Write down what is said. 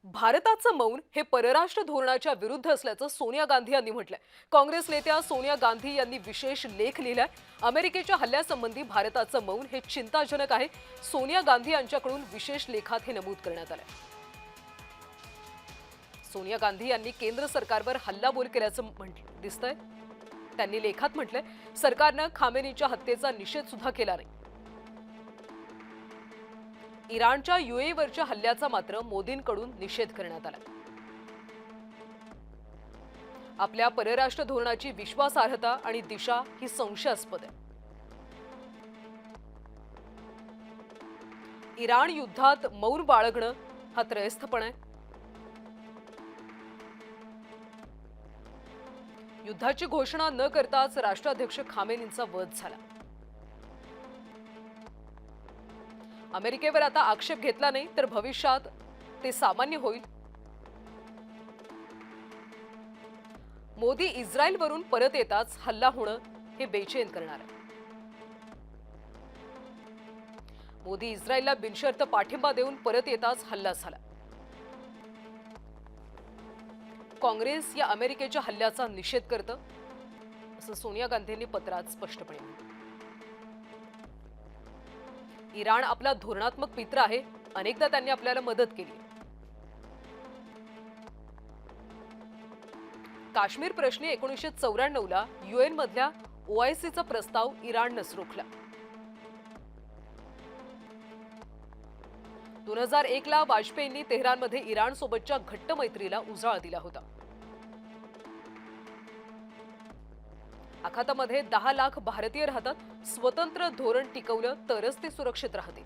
भारताचं मौन हे परराष्ट्र धोरणाच्या विरुद्ध असल्याचं सोनिया गांधी यांनी म्हटलंय। काँग्रेस नेत्या सोनिया गांधी यांनी विशेष लेख लिहिलाय। अमेरिकेच्या हल्ल्यासंबंधी भारताचं मौन हे चिंताजनक आहे। सोनिया गांधी यांच्याकडून विशेष लेखात हे नमूद करण्यात आलंय। सोनिया गांधी यांनी केंद्र सरकारवर हल्लाबोल केल्याचं दिसतंय। त्यांनी लेखात म्हटलंय, सरकारनं खामेनीच्या हत्येचा निषेध सुद्धा केला नाही। इराणच्या यूएईवरच्या हल्ल्याचा मात्र मोदींकडून निषेध करण्यात आला। आपल्या परराष्ट्र धोरणाची विश्वासार्हता आणि दिशा ही संशयास्पद आहे। इराण युद्धात मौन बाळगणं हा त्रयस्थपणा आहे। युद्धाची घोषणा न करताच राष्ट्राध्यक्ष खामेनींचा वध झाला। अमेरिकेवर आता आक्षेप घेतला नाही तर भविष्यात ते सामान्य होईल। मोदी इस्रायलवरून परत येताच हल्ला होणं हे बेचैन करणार आहे। मोदी इस्रायलला बिनशर्त पाठिंबा देऊन परत येताच हल्ला झाला। काँग्रेस या अमेरिकेच्या हल्ल्याचा निषेध करतं, असं सोनिया गांधींनी पत्रात स्पष्टपणे म्हटलं। इराण आपला धोरणात्मक मित्र आहे। अनेकदा त्यांनी आपल्याला मदत केली। काश्मीर प्रश्नी 1994 ला यूएन मधल्या ओआयसीचा प्रस्ताव इराणनं रोखला। 2001 ला वाजपेयींनी तेहरानमध्ये इराण सोबतच्या घट्ट मैत्रीला उजाळा दिला होता। आखातामध्ये 10 लाख भारतीय राहतात। स्वतंत्र धोरण टिकवलं तरच ते सुरक्षित राहतील।